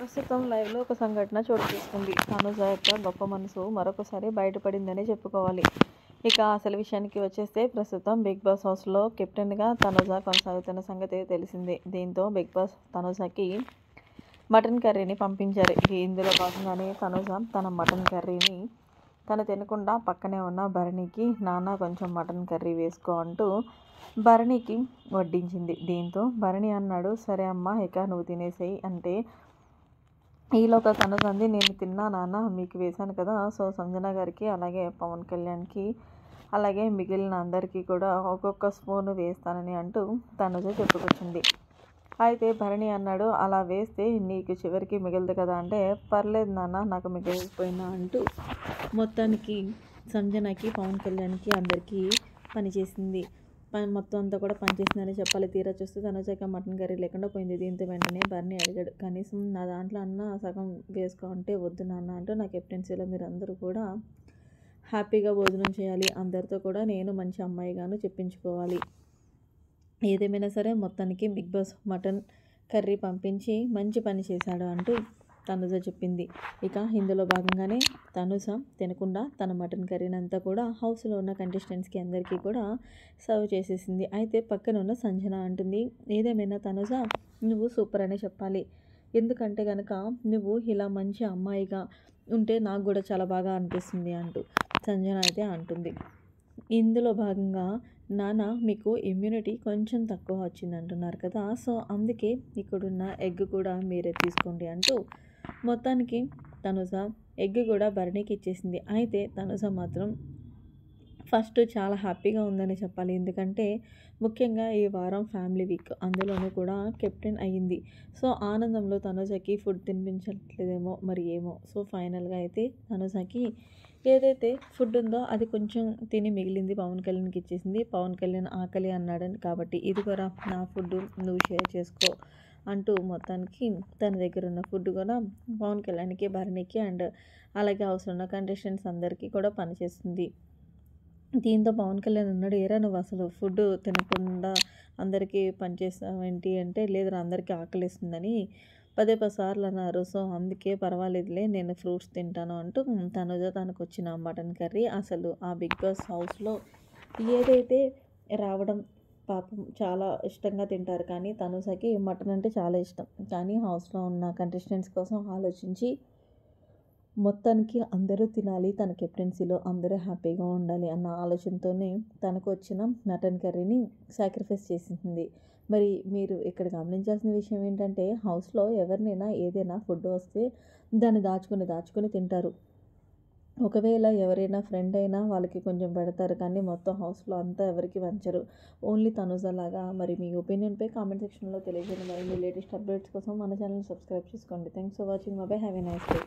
ప్రస్తుతం లైవ్‌లో ఒక సంఘటన చోటు చేసుకుంది. తనుజ యొక్క గొప్ప మనసు మరొకసారి బయటపడిందనే చెప్పుకోవాలి. ఇక అసలు విషయానికి వచ్చేస్తే ప్రస్తుతం 'బిగ్ బాస్' హౌస్‌లో కెప్టెన్‌గా తనుజ కొనసాగుతున్న సంగతి తెలిసిందే. దీంతో 'బిగ్ బాస్' తనుజకి మటన్ కర్రీని పంపించారు. ఇందులో భాగంగానే తనుజ తన మటన్ కర్రీని తను తినకుండా పక్కనే ఉన్న భరణికి "నాన్న కొంచెం మటన్ కర్రీ వేసుకో" అంటూ భరణికి వడ్డించింది. దీంతో భరణి అన్నాడు, "సరే అమ్మా, ఇక నువ్వు తినేసేయి" అంటే ఈలోగా తనుజ అంది, "నేను తిన్నా నాన్న, మీకు వేశాను కదా, సో సంజన గారికి, అలాగే పవన్ కళ్యాణ్‌కి, అలాగే మిగిలిన అందరికీ కూడా ఒక్కొక్క స్పూను వేస్తానని" అంటూ తనుజ చెప్పుకొచ్చింది. అయితే భరణి అన్నాడు, "అలా వేస్తే నీకు చివరికి మిగలదు కదా" అంటే, "పర్లేదు నాన్న, నాకు మిగిలిపోయినా" అంటూ మొత్తానికి సంజనకి, పవన్ కళ్యాణ్‌కి అందరికీ పనిచేసింది. మొత్తం అంతా కూడా పనిచేసిందని చెప్పాలి. తీరా చూస్తే తనుజకి మటన్ కర్రీ లేకుండా పోయింది. దీంతో వెంటనే భరణి అడిగాడు, "కనీసం నా దాంట్లో అన్నా సగం వేసుకో" అంటే, "వద్దు నాన్న" అంటూ, "నా కెప్టెన్సీలో మీరందరూ కూడా హ్యాపీగా భోజనం చేయాలి. అందరితో కూడా నేను మంచి అమ్మాయిగాను చెప్పించుకోవాలి. ఏదేమైనా సరే మొత్తానికి 'బిగ్ బాస్' మటన్ కర్రీ పంపించి మంచి పని చేశాడు" అంటూ తనుజ చెప్పింది. ఇక ఇందులో భాగంగానే తనుజ తినకుండా తన మటన్ కర్రీనంతా కూడా హౌస్‌లో ఉన్న కంటెస్టెంట్స్‌కి అందరికీ కూడా సర్వ్ చేసేసింది. అయితే పక్కన ఉన్న సంజన అంటుంది, "ఏదేమైనా తనుజ, నువ్వు సూపర్ అనే చెప్పాలి. ఎందుకంటే గనక నువ్వు ఇలా మంచి అమ్మాయిగా ఉంటే నాకు కూడా చాలా బాగా అనిపిస్తుంది" అంటూ సంజన అయితే అంటుంది. ఇందులో భాగంగా, "నాన్న, మీకు ఇమ్యూనిటీ కొంచెం తక్కువ వచ్చిందంటున్నారు కదా, సో అందుకే ఇక్కడున్న ఎగ్ కూడా మీరే తీసుకోండి" అంటూ మొత్తానికి తనుజ ఎగ్ కూడా భరణికి ఇచ్చేసింది. అయితే తనుజ మాత్రం ఫస్ట్ చాలా హ్యాపీగా ఉందని చెప్పాలి. ఎందుకంటే ముఖ్యంగా ఈ వారం ఫ్యామిలీ వీక్, అందులోనూ కూడా కెప్టెన్ అయ్యింది. సో ఆనందంలో తనుజకి ఫుడ్ తినిపించట్లేదేమో మరి ఏమో. సో ఫైనల్‌గా అయితే తనుజకి ఏదైతే ఫుడ్ ఉందో అది కొంచెం తిని మిగిలింది పవన్ కళ్యాణ్‌కి ఇచ్చేసింది. పవన్ కళ్యాణ్ ఆకలి అన్నాడని కాబట్టి, "ఇదిగోరా నా ఫుడ్, నువ్వు షేర్ చేసుకో" అంటూ మొత్తానికి తన దగ్గర ఉన్న ఫుడ్ కూడా పవన్ కళ్యాణ్‌కి, భరణికి అండ్ అలాగే హౌస్‌లో ఉన్న కంటెస్టెంట్స్ అందరికీ కూడా పనిచేస్తుంది. దీంతో పవన్ కళ్యాణ్ అన్నాడు, "ఏరా నువ్వు అసలు ఫుడ్ తినకుండా అందరికీ పనిచేస్తావేంటి" అంటే, "లేదురా అందరికీ ఆకలేస్తుందని పదే 10 సార్లు అన్నారు. సో అందుకే పర్వాలేదులే, నేను ఫ్రూట్స్ తింటాను" అంటూ తనుజ తనకొచ్చిన మటన్ కర్రీ అసలు ఆ 'బిగ్ బాస్' హౌస్‌లో ఏదైతే రావడం పాపం చాలా ఇష్టంగా తింటారు. కానీ తనుజకి మటన్ అంటే చాలా ఇష్టం. కానీ హౌస్‌లో ఉన్న కంటెస్టెంట్స్ కోసం ఆలోచించి మొత్తానికి అందరూ తినాలి, తన కెప్టెన్సీలో అందరూ హ్యాపీగా ఉండాలి అన్న ఆలోచనతోనే తనకు వచ్చిన మటన్ కర్రీని సాక్రిఫైస్ చేసేసింది. మరి మీరు ఇక్కడ గమనించాల్సిన విషయం ఏంటంటే, హౌస్‌లో ఎవరినైనా ఏదైనా ఫుడ్ వస్తే దాన్ని దాచుకొని, దాచుకొని తింటారు. ఒకవేళ ఎవరైనా ఫ్రెండ్ అయినా వాళ్ళకి కొంచెం పెడతారు. కానీ మొత్తం హౌస్‌లో అంతా ఎవరికీ పంచరు. ఓన్లీ తనుజలాగా. మరి మీ ఒపీనియన్‌పై కామెంట్ సెక్షన్‌లో తెలియజేయండి. మరిన్ని లేటెస్ట్ అప్డేట్స్ కోసం మన ఛానెల్‌ని సబ్స్క్రైబ్ చేసుకోండి. Thanks for watching. By by. Have a nice day.